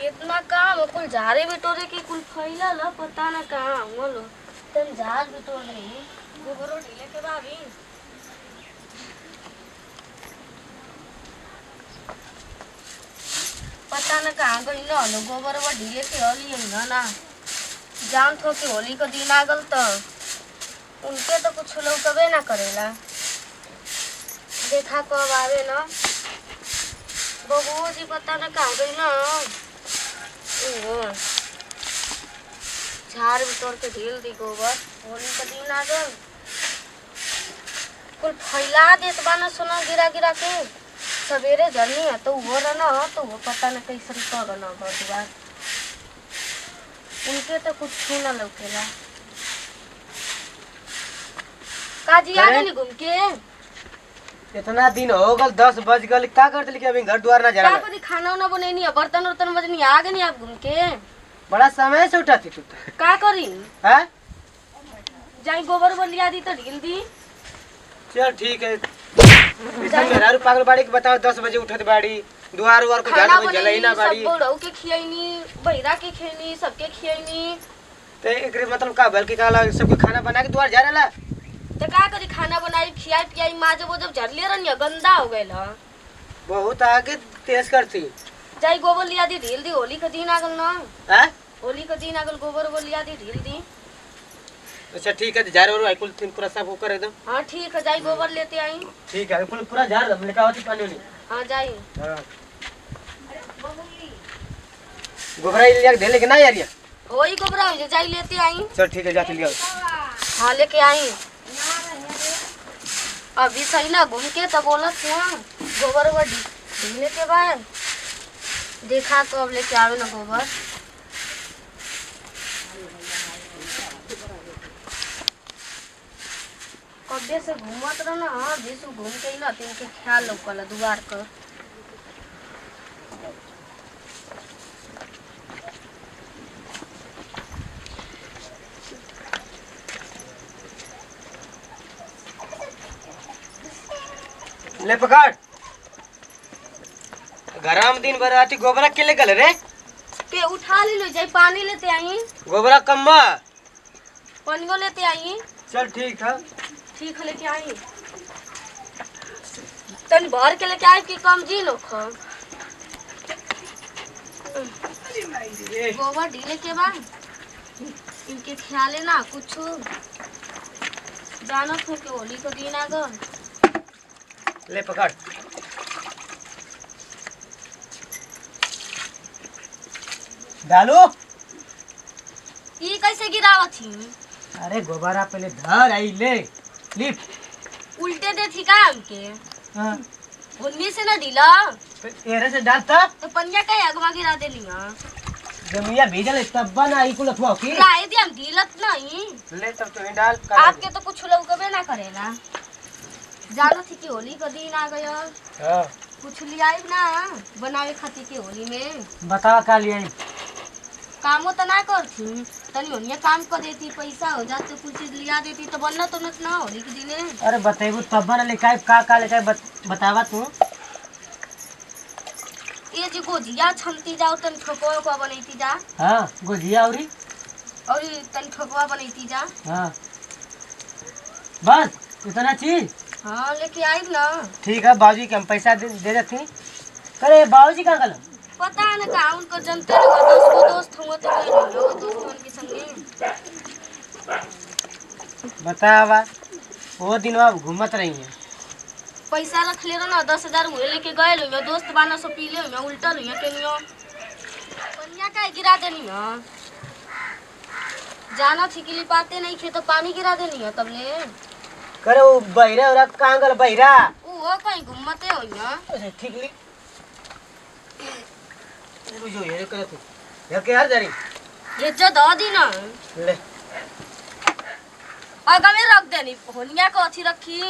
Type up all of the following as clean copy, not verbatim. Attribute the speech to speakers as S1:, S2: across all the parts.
S1: कितना काम कुल झारे बिटोरे की कुल फैला ला पता ना कहाँ बोलो तन झाड़ बिटोर रही गोबरो ढीले के भाभी पता ना कहाँ गई ना लो गोबर वो ढीले के होली ना जान थो कि होली का दिन आ गल तो उनके तो कुछ लोग कबे ना करेला देखा कब आवे ना बबू जी पता ना कहाँ गई ना झाड़ बिटोर के ढील दी गोबर होली का दिन आ गल कुल फैला देत बाना सोना गिरा गिरा के सवेरे जलनी है तो वो रहना हो तो वो पता ना कैसे कर ना घर द्वार उनके तो कुछ छूना लौकेला काजी आ गई घूम के
S2: इतना दिन हो गल 10 बज गल का करते लेकिन अभी घर द्वार ना जा रहा
S1: कभी खाना उना बनेनी है बर्तन उर्तन मजनी आ गई आप घूम के
S2: बड़ा समय से उठाती तू
S1: का करी
S2: हैं
S1: जाई गोबर बलिया दी तो ढील दी
S2: चल ठीक है मेहरारू पागल बाड़ी के बताओ 10 बजे उठत बाड़ी द्वार वार को
S1: खाना
S2: झाड़ जलाई ना बाड़ी
S1: सब बड़ऊ के खियाइनी बहिरा के खियाइनी सबके खियाइनी
S2: तो एकरे मतलब का बल्कि का सबके खाना बना के द्वार जा रहला
S1: तो का करी खाना बनाई खियाई पियाई माँ जब वो जब झरले रहनी गंदा हो गए
S2: बहुत आगे तेज करती
S1: जाई गोबर लिया दी ढील दी होली का दिन आ गल ना
S2: हैं
S1: होली का दिन आ गल गोबर वो लिया दी ढील दी
S2: अच्छा ठीक है जा रहे हो कुल तीन पूरा सब होकर एकदम
S1: हाँ ठीक है जाई गोबर लेते आई
S2: ठीक है कुल पूरा जा रहा लेका होती पानी नहीं
S1: हाँ जाई
S2: हां गोबरा लिया के ढेले के ना यार ये
S1: वही गोबरा हो जाई लेते आई
S2: चल ठीक है जा लिया
S1: हाँ लेके आई अभी सही ना घूम के तो बोलत हुआ गोबर वो ढीले के बाद देखा कब लेके आवे ना गोबर कब्बे से घूमत रहना हाँ बीसु घूम के ही ना तिनके ख्याल लौकला दुआर कर
S2: ले पकड़ गरम दिन भर आती गोबरा के ले गल रे
S1: के उठा ले लो जाई पानी लेते आई
S2: गोबरा कम्मा
S1: पानियो लेते आई
S2: चल ठीक है
S1: ठीक है लेके आई तन भर के लेके आई कि कम जी लो खा गोबर ढीले के बाद इनके ख्याल है ना कुछ जानो थे कि होली को दिन आ गल
S2: ले पकड़ डालो
S1: ये कैसे गिरावत थी
S2: अरे गोबरा पहले धर आई ले लिप
S1: उल्टे दे थी का हमके
S2: हां
S1: उन्हीं से ना ढीला
S2: एरे से डालता
S1: तो पनिया का अगवा गिरा दे लिया
S2: जमिया भेजल तब बना ई कुल अथवा की
S1: लाए दी हम ढीलत नहीं
S2: ले तब तो डाल
S1: आपके तो कुछ लोग कबे ना करेला जानो थी कि होली का दिन आ गया
S2: हां
S1: कुछ लिया ना बनावे खातिर के होली में
S2: बता का लिया
S1: कामो तो ना करती तनी होनिया काम कर देती पैसा हो जाते कुछ चीज लिया देती तो बनना तो ना होली के दिने
S2: अरे बताइबो तब बना लेकाय का लेकाय बतावा तू
S1: ये जी गोजिया छनती जाओ तन ठोकवा को बनैती जा
S2: हां गोजिया और
S1: तन ठोकवा बनैती जा
S2: हां बस इतना चीज
S1: हाँ लेके आई ना
S2: ठीक है बाबूजी के हम पैसा दे देती करे बाबूजी का गलत
S1: पता न का उनको जनते लोग दोस्त हुआ तो गए हो दोस्त उनके संगे
S2: बतावा वो दिन आप घूमत रही हैं
S1: पैसा रख ले ना 10,000 मुझे लेके गए लो दोस्त बाना सो पी ले उल्टा लो के नियो पनिया का गिरा देनी हो जाना थी कि पाते नहीं खे तो पानी गिरा देनी हो तब ले
S2: करे वो बहिरा और कहां गल बहिरा
S1: वो कहीं घूमते हो
S2: अच्छा ठीक ली जो ये करे तू ये के यार जरी
S1: ये जो दो दिन
S2: ले
S1: आगा में रख देनी होनिया को अच्छी रखी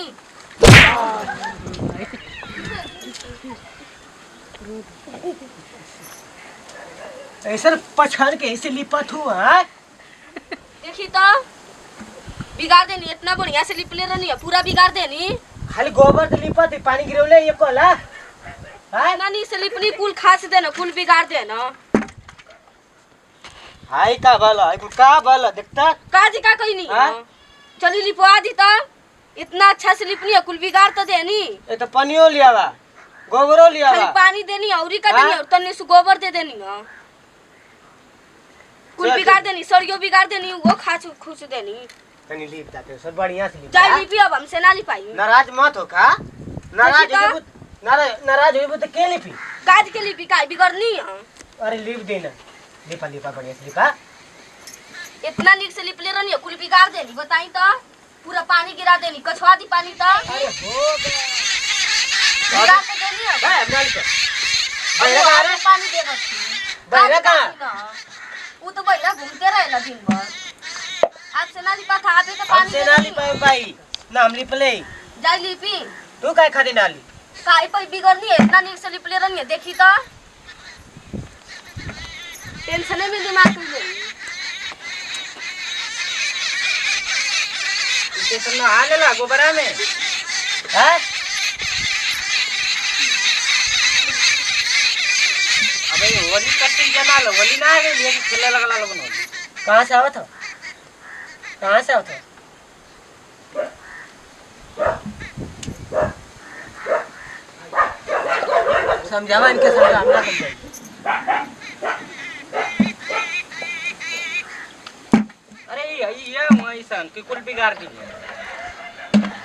S2: ऐसा पछाड़ के ऐसे लिपत हुआ
S1: देखी तो बिगाड़ देनी इतना बढ़िया से लिपले रहनी है पूरा बिगाड़ देनी
S2: खाली गोबर से लिपत है पानी गिरवले ये कोला
S1: हां ना नी से लिपनी कुल खास देना कुल बिगाड़ देना
S2: हाय का भला है का भला देखता
S1: काजी का कही नहीं
S2: हाँ?
S1: चली लिपवा दी तो इतना अच्छा से लिपनी है कुल बिगाड़ तो देनी
S2: ये तो पनियो लिया बा गोबरो लिया
S1: खाली
S2: बा
S1: पानी देनी औरी का
S2: हाँ?
S1: देनी और तन्ने से गोबर दे देनी हां कुल
S2: चल,
S1: बिगाड़ देनी सरियो बिगाड़ देनी वो खाच खुश देनी
S2: तनी लीप जाते सब बढ़िया से लीप
S1: जाई लिपी अब हमसे ना लिपाई
S2: नाराज मत हो का नाराज
S1: का?
S2: हो नाराज हो तो के लिपी
S1: काज के लिपी का बिगड़नी है
S2: अरे लीप देना लिपा लिपा बढ़िया से लिपा
S1: इतना नीक से लिपले रहनी है कुल बिगाड़ देनी बताई तो पूरा पानी गिरा देनी कछवा दी पानी तो
S2: अरे हो गया
S1: बिगाड़ के देनी है
S2: भाई अपना लिपा
S1: और
S2: बैरा
S1: वो
S2: कहाँ
S1: आगे
S2: रे?
S1: पानी दे बच्ची
S2: बैरा कहाँ?
S1: वो तो बैरा घूमते रहेला दिन भर आज से ना लिपा था आबे तो पानी
S2: हमसे ना लिपा भाई ना हम लिपले
S1: जाई लिपी
S2: तू काय खाती नाली
S1: काई पर बिगड़नी है इतना नीक से लिपले रहनी है देखी तो टेंशन में दिमाग में गई
S2: इसे तो ना हाल ला गोबरा में हैं अबे होली कट्टी जना लो होली ना आ गई लेकिन खेले लगला लोगन होली कहां से आवत हो कहां से आवत हो समझावा इनके समझा हम ना समझाई अरे ये मैसन की कुल बिगाड़ दी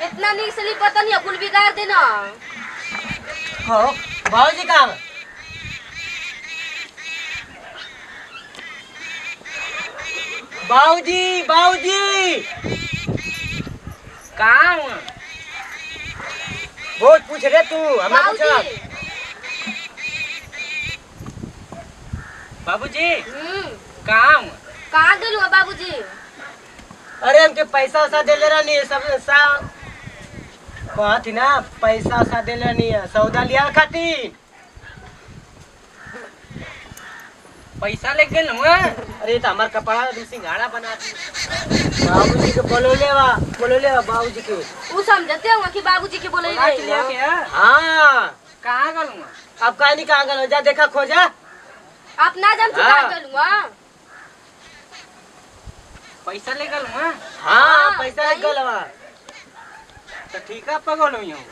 S1: इतना नीक से लिपा तो नहीं है, कुल बिगाड़ देना
S2: हो बाबूजी कहां है बाबूजी बाबूजी कहां हूं बहुत पूछ रे तू हमें पूछा बाबूजी कहां हूं
S1: कहाँ गेलू बाबूजी
S2: अरे हमके पैसा वैसा दे ले रहनी है सब सा कहा थी ना पैसा वैसा दे ले नहीं है सौदा लिया खातिर पैसा ले गेल हुआ अरे तो हमार कपड़ा सिंघाड़ा बना दी बाबूजी के बोलो ले बाबूजी के
S1: वो समझते होंगे कि बाबूजी के बोले
S2: हाँ कहाँ गल अब कहीं नहीं कहाँ गल जा देखा खोजा
S1: आप ना जान
S2: हाँ।
S1: कहाँ गेलू
S2: पैसा ले गल हुआ हाँ पैसा ले
S1: नहीं।
S2: गल हुआ तो ठीका पगल हुई हूँ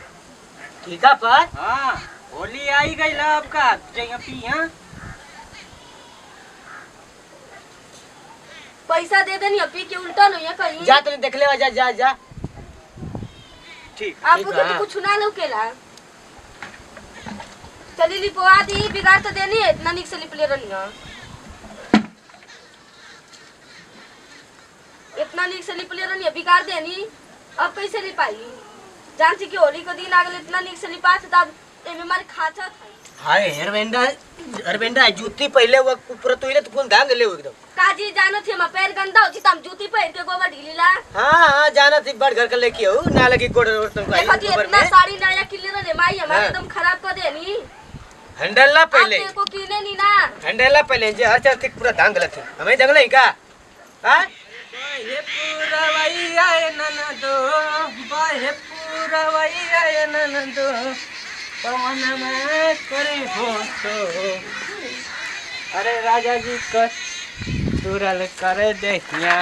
S2: ठीका पर हाँ होली आई गई ला आपका जहाँ पी हाँ
S1: पैसा दे देनी पी के उल्टा नहीं है कहीं
S2: जा तूने देख ले जा जा जा ठीक
S1: आपको
S2: ठीक,
S1: तो कुछ ना लौकेला चली लिपवा दी बिगाड़ तो देनी है इतना नीक से लिपले रहनी है इतना नीक से लिपले रहनी है बिगाड़ देनी अब कैसे लिपाई जानती कि होली को दिन आ गए इतना नीक से लिपा तब एमे मारे खाचा था
S2: हाय हरवेंडा जूती पहले वो पूरा तोइले तो कौन धांग ले एकदम
S1: काजी जानो थे मैं पैर गंदा हो तम जूती पहन के गोबर ढीलीला
S2: हाँ जाना थी बड़ घर का लेके आओ ना लगी गोड़ तुमको
S1: देखो जी
S2: गोबर
S1: इतना
S2: में
S1: साड़ी नया किले रे माई हमारे
S2: हाँ।
S1: एकदम खराब कर देनी
S2: हैंडल ला पहले
S1: आपको किने नहीं ना
S2: हैंडल ला पहले जे हर चीज पूरा धांग गलत है हमें जंगल है का हां ये पूरा वही आए ननदो बाहे पूरा वही आए ननदो पवन में करे फोटो अरे राजा जी का तुरल कर देखिया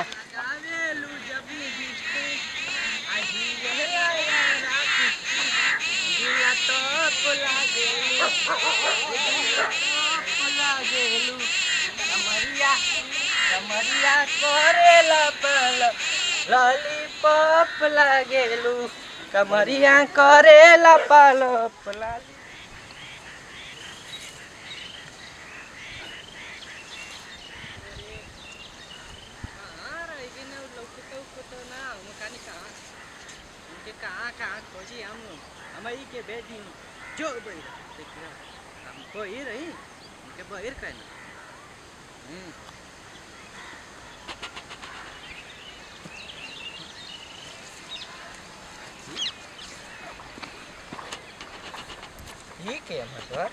S2: कमरिया करेला पल लॉलीपॉप लागेलू कमरिया करेला पालप लाली कहाँ खोजी हम हमारी के बेटी जो बैर हमको ही रही उनके बैर कहना ठीक है हमारे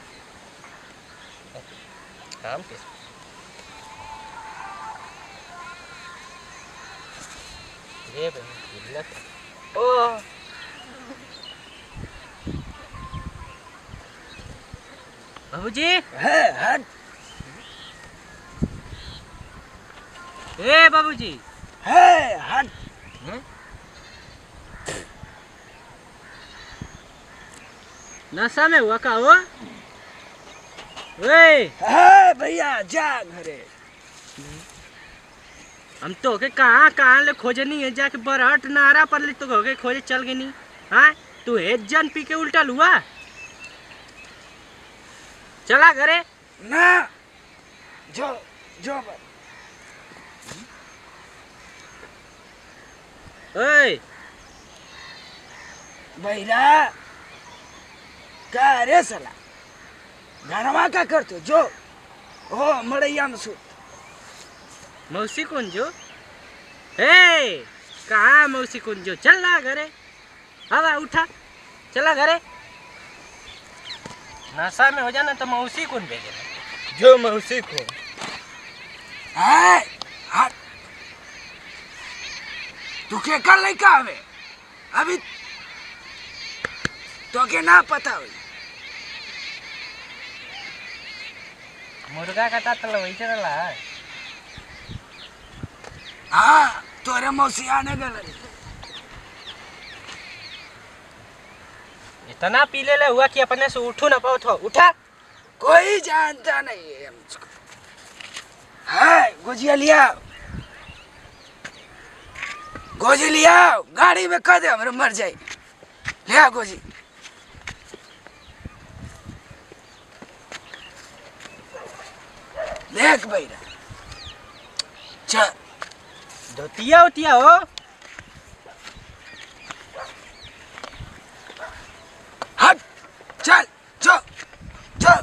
S2: काम के ये ओ बाबूजी ए बाबूजी
S3: है हट
S2: नशा में हुआ का हो? ओए
S3: है भैया जा घरे।
S2: हम तो के कहाँ ले खोजे नहीं है, जाके बरहट नारा पर ले तो होके खोजे चल गए नहीं। हाँ तू एक जन पी के उल्टा हुआ, चला घरे
S3: ना जो जो
S2: ओए
S3: भैया का रे साला घरवा का करते जो हो मड़ैया में सूत।
S2: मौसी कौन जो? हे कहाँ मौसी कौन जो? चल ना घरे, हवा उठा चला घरे। नशा में हो जाना तो मौसी कौन भेजे जो मौसी को।
S3: है हट तू के कर लइका हवे अभी तो के ना पता हुई।
S2: मुर्गा का तातल वही चला है।
S3: हाँ तोरे मौसी आने गल
S2: इतना पी ले हुआ कि अपने से उठू ना पाओ। तो उठा,
S3: कोई जानता नहीं है मुझको। है गुजिया लिया, गोजी लिया गाड़ी में कह दे हमारे मर जाए। लिया गोजी देख भैया चल
S2: धोतिया उतिया हो।
S3: हट चल चल चल।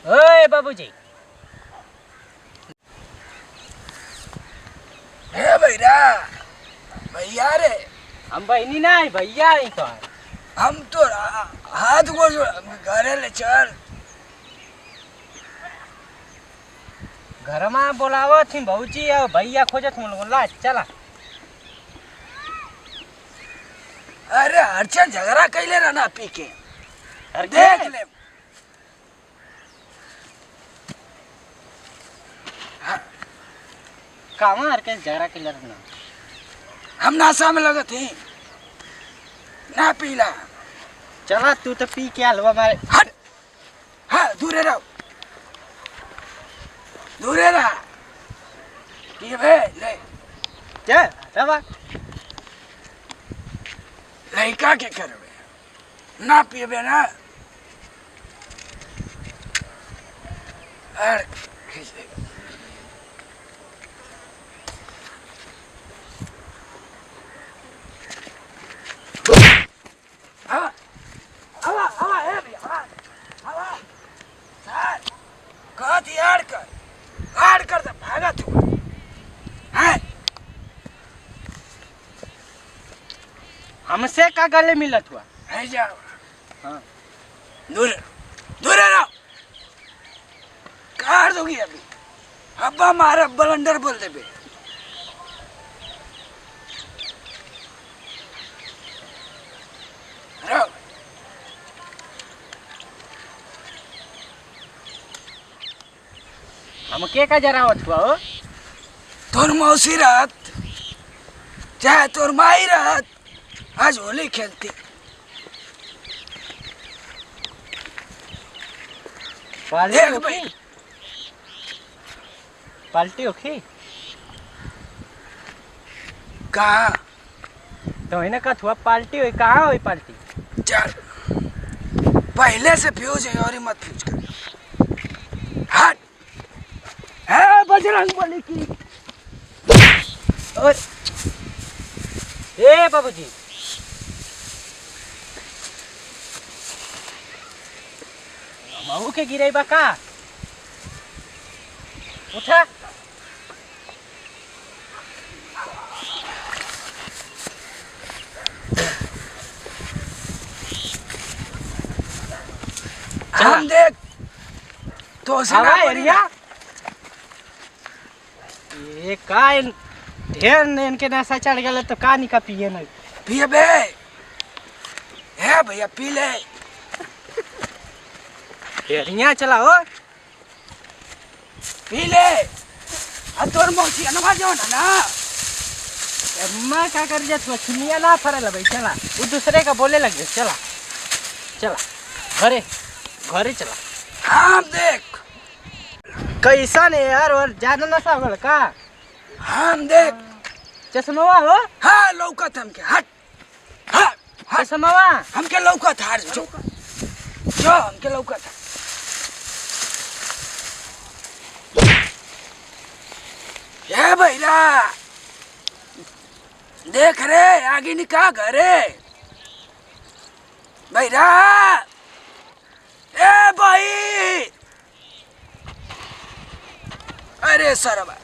S2: ओए बाबूजी
S3: हे भैया भैया रे
S2: हम बहनी ना है, भैया ही तो है।
S3: हम तो हाथ को घरे ले चल।
S2: घर में बोलावो थी भौजी और भैया खोजत ला चला।
S3: अरे हरचन झगड़ा कैले रहना पी के देख ले।
S2: कहाँ हर के झगड़ा के लड़ना?
S3: हम नाशा में लगे थे ना पीला।
S2: चला तू तो पी के हलवा मारे।
S3: हट हाँ दूरे रहो दूरे रहा। ये बे ले
S2: क्या रवा
S3: लड़का के करबे ना पीबे ना। अरे खींच दे। हवा हवा हवा है भी हवा हवा सर कहत यार कर तो भागा तू है।
S2: हमसे का गले मिलत हुआ
S3: है जाओ।
S2: हाँ
S3: दूर दूर रहो काट दोगी अभी। अब्बा मारा बलंडर बोल दे बे। रहो
S2: हम के का जरा हुआ हो?
S3: तोर मौसी रात चाहे तोर माई रात आज होली खेलती। देख भाई
S2: पाल्टी होखी
S3: कहा
S2: तो इन्हें का थुआ पाल्टी हुई। कहाँ हुई पाल्टी?
S3: चल पहले से फ्यूज है और ही मत फ्यूज कर। हट है बजरंग बली की।
S2: और ए बाबूजी महू के गिरे बा का उठा।
S3: हम देख तो से ना
S2: हवा
S3: पड़ी
S2: एरिया ये का ढेर इनके नशा चढ़ गया तो का निका पिए नहीं
S3: पिए बे है भैया पी ले
S2: यहाँ चला हो
S3: पी ले तोर मौसी नवा जाओ ना
S2: अम्मा क्या कर जात चुनिया ना फरल भाई चला वो दूसरे का बोले लगे चला चला घरे घरे चला
S3: हम देख
S2: कैसा नहीं यार और ज्यादा नशा हो का
S3: हम देख
S2: चश्मा हो
S3: हाँ लौकत हमके हट हाँ
S2: चश्मा
S3: हमके लौकत हार जो हमके लौकत ये भैया देख रे आगे निकाह घरे भैया ए भाई अरे सरवा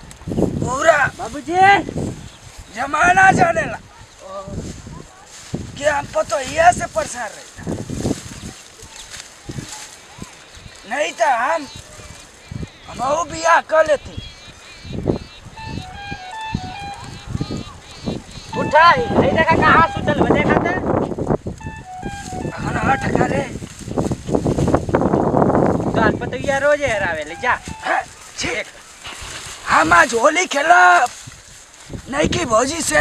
S3: पूरा
S2: बाबूजी
S3: जमाना जाने ला कि हम तो ये से परेशान रहता नहीं तो हम वो बियाह कर लेती
S2: उठा ऐसा का कहाँ सुतल बजे खाते
S3: खाना हट करे
S2: गाल पतैया रोज हरावे ले जा
S3: ठीक हम आज होली खेला नहीं की भौजी से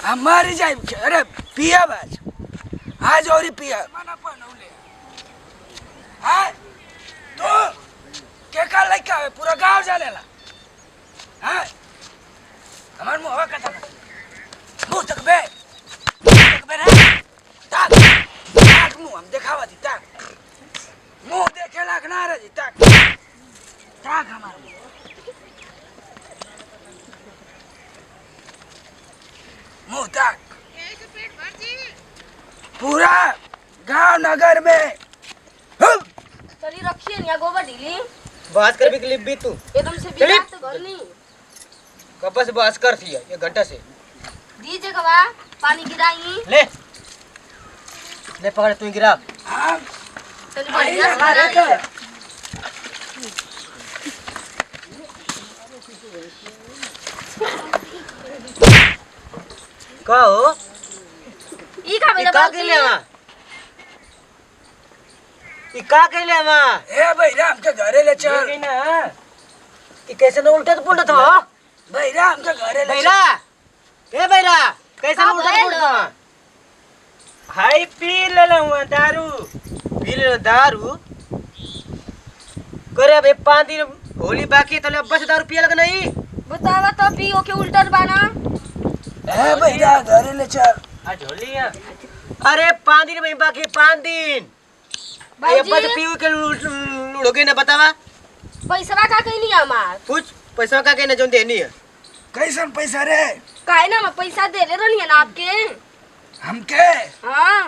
S3: हमारी जाए अरे पिया बाज आज और ही पिया हाँ तो के का लड़का है पूरा गांव जाने ला हाँ हमारे मुँह का था मुँह तक बे रे ताक ताक मुँह हम दिखावा दी ताक मुँह देखे लाख ना रही ताक ताक हमारे मुँह मुँह ताक पूरा गांव नगर में
S1: चली रखिए ना गोबर ढीली
S2: बात कर भी क्लिप भी तू
S1: एकदम से बिना तो घर नहीं
S2: कब से बात कर थी 1 घंटा से
S1: दीजिए गवा पानी गिराई
S2: ले ले पकड़ तू गिरा
S3: हाँ
S1: चली बढ़िया से गिराई।
S2: का हो
S1: ई का मेरा
S2: का के ले वा ई का के ले वा
S3: ए भैया हमके घरे ले चल
S2: ना ई कैसे न उल्टा पुल्टा हो
S3: भैया हमके घरे ले
S2: बैरा ए बैरा कैसे
S1: का
S2: उल्टा
S1: भइल?
S2: पुल्टा हाय पी ले लऊं दारू पी ले दारू करे अब 5 दिन होली बाकी तो बस दारू पिए लग नहीं
S1: बतावा तो पियो के उल्टर बाना
S3: ए भैया घरे ले चल
S2: आज होली है अरे 5 दिन में बाकी 5 दिन ये बस
S1: बाबूजी
S2: पीऊ के लुड़ोगे ना बतावा
S1: पैसा का कहनी हमार
S2: कुछ पैसा का कहना जोन देनी है
S3: कैसन पैसा रे
S1: काहे ना मैं पैसा दे ले रहनी है ना आपके
S3: हमके
S1: हाँ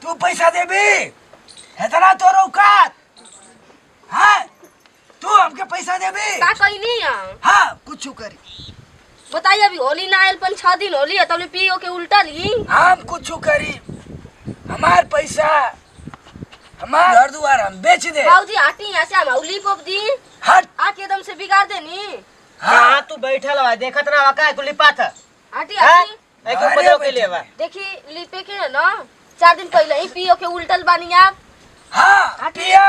S3: तू पैसा देबी इतना तो औकात हाँ तू हमके पैसा देबी
S1: का कहनी है
S3: हाँ कुछ करी
S1: बताइए अभी होली ना आयल 6 दिन होली है तब पियो के उल्टा ली
S3: हम कुछ करी हमार पैसा हमार घर द्वार हम बेच दे
S1: बाबूजी आटी यहाँ से हम उली पोप दी
S3: हट
S1: आके एकदम से बिगाड़ देनी
S2: हां तू बैठल बा देखत ना का कुली पाथ
S1: आटी
S2: हां
S1: आटी
S2: एक बदल के लिए बा
S1: देखी लिपे के है ना 4 दिन पहले ही पियो के उल्टल बानी आप
S3: हाँ
S1: आटी
S3: पिया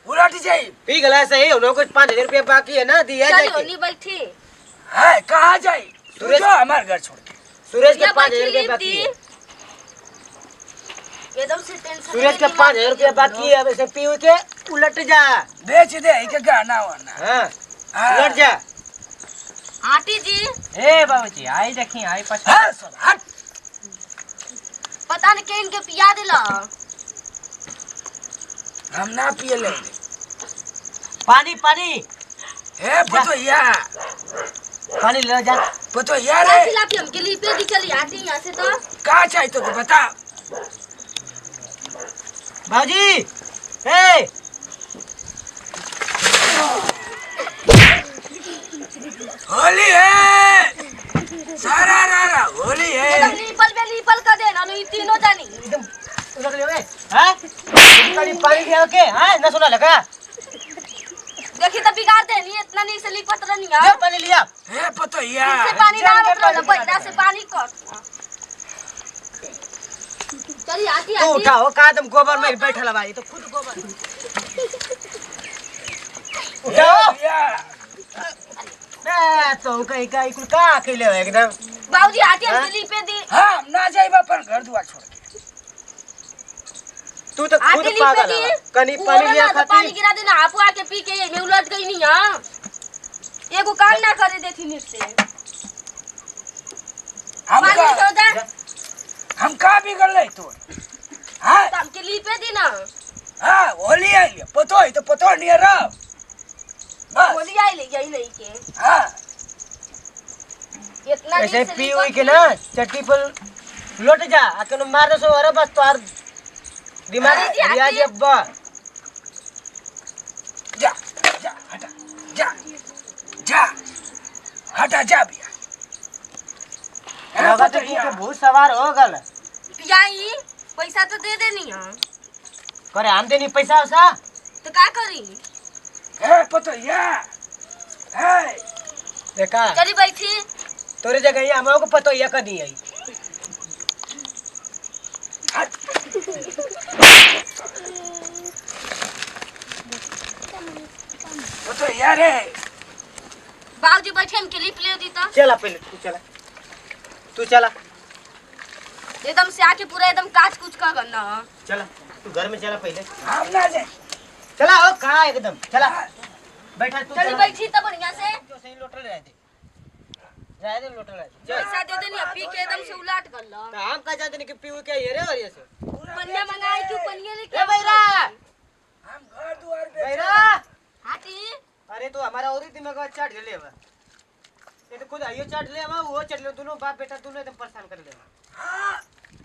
S3: उलट जाई
S2: पी गला सही होनो कुछ 5000 रुपया बाकी है ना दिया
S1: चली
S2: जाके
S1: होली बैठी
S3: है कहाँ जाई तू
S2: सूरज-
S3: जो हमार घर छोड़ के
S2: सूरज के
S1: या
S2: 5000
S1: बैठी
S2: रुपया बाकी है
S1: एकदम से टेंशन
S2: सूरज के 5000 रुपया बाकी है अब ऐसे पीऊ के उलट जा
S3: बेच दे के गाना वाना
S2: हां
S3: हाँ।
S2: उलट जा
S1: आटी जी
S2: ए बाबूजी आई देखी आई पास
S3: हाँ सब हट
S1: पता नहीं के इनके पिया दिला
S3: हम ना पिए ले
S2: पानी पानी
S3: हे पतोया
S2: पानी ले जा
S3: पतोया
S1: क्या
S3: रे
S1: खिला के हमके लिपे दी चली आटी यहाँ से तो
S3: का चाहिए तो बता
S2: बाबूजी ए
S3: होली है सारा रारा होली है
S1: एकदम लीपल पे लीपल कर देना लो ये तीनों जानी
S2: एकदम रख ले हां कड़ी पानी लिया के हां ना सुना लगा
S1: देखी तो बिगाड़ दे नहीं इतना नहीं से लिपत रहनी
S2: ले
S1: है
S2: पानी लिया
S3: हे पतोहिया
S1: से पानी ना मतलब बैठा से पानी कर चली आती
S2: तू
S1: आती
S2: उठाओ का तुम गोबर में बैठल है भाई तो खुद गोबर उठाओ ना तो कहीं कहीं कुल का अकेले हो एकदम
S1: बाबूजी आती हम लिपे दी
S3: हाँ ना जाइबा अपन घर दुआर छोड़ के
S2: तू तो खुद
S1: आती लिपे
S2: पागल
S1: दी
S2: है कनी पानी लिया
S1: पानी
S2: खाती
S1: गिरा देना आपू आके पी के में उलट गई नहीं हां एगो काम ना करे देती निर से
S3: हम
S1: पानी
S3: का
S1: छोड़ दे
S3: हम का बिगड़ ले तो हाँ
S1: हम के लिपे दी ना
S3: हाँ होली आई पतोही तो पतोह नहीं रहा बस
S1: बोली आई ले यही नहीं के
S3: हाँ
S1: इतना
S2: ऐसे
S1: नहीं से
S2: पी
S1: लिपट
S2: हुई के ना चट्टी पर लौट जा अकेले मार दो सो अरे बस तो दिमाग
S1: अरे जी,
S2: रियाज
S1: आती।
S2: अब्बा
S3: जा जा हटा जा जा हटा जा भैया
S2: लगा तो कि भूत सवार हो गल
S1: पियाई पैसा तो दे देनी हां
S2: करे हम देनी पैसा उसा
S1: तो का करी
S3: हे पतोहिया हे
S2: देखा
S1: चली बैठी
S2: तोरे जगह ये हमको पतो ये कदी आई
S3: हट पतोहिया रे
S1: बाबूजी बैठे हम के लिप ले दी तो
S2: चला पहले तू चला
S1: एकदम से आके पूरा एकदम काच कुछ का करना
S2: चला तू घर में चला पहले
S3: हम ना जाए
S2: चला हो कहाँ एकदम चला बैठा तू
S1: चली
S2: चला।
S1: बैठी तो बढ़िया से
S2: जो सही लोटल रह दे लोटल रह दे चल
S1: पैसा दे देनी अब पी के एकदम से उलाट कर लो
S2: तो हम का जाते नहीं कि पीऊ के ये रे और ये से
S1: पन्या मंगाई क्यों पन्या लेके
S2: ए बैरा
S3: हम घर दुआर पे
S2: बैरा
S1: हाथी
S2: अरे तो हमारा और ही दिमाग में चाट ले बा ये तो खुद आइयो चाट ले बा वो चाट ले दोनों बाप बेटा दोनों एकदम परेशान कर ले
S3: हाँ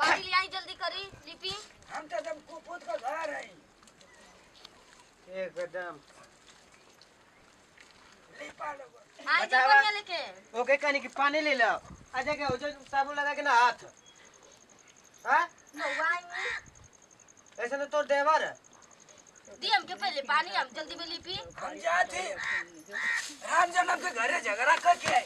S1: पानी ले आई जल्दी करी लिपी
S3: हम तो एकदम कुपुत का घर है
S2: एकदम
S3: लिपा लोगो
S1: आई जो
S2: बतावा।
S1: पन्या लेके
S2: ओके कहने की पानी ले लो आ जाके हो जो साबुन लगा के ना हाथ हां
S1: नौवाई
S2: ऐसा तो तोर देवर है
S1: दी हम के पहले पानी हम जल्दी में लिपी
S3: हम जाते राम जन्म के घरे झगड़ा करके आई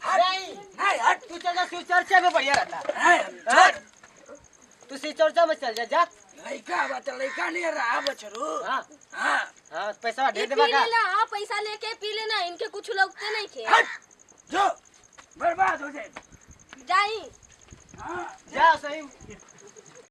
S3: हट
S2: नहीं
S3: नहीं हट
S2: तू चल जा शिव चर्चा में बढ़िया रहता
S3: नहीं
S2: हाँ?
S3: छोड़
S2: तू शिव चर्चा में चल जा
S3: लड़का बात लड़का नहीं रहा बचरू
S2: हाँ
S3: हाँ
S2: हाँ पैसा
S1: ये
S2: ढेर
S1: पी
S2: देबा का
S1: लेना हाँ पैसा लेके पी लेना इनके कुछ लगते नहीं थे
S3: हट जो बर्बाद हो जाए
S1: जाई
S3: हाँ
S2: जा सही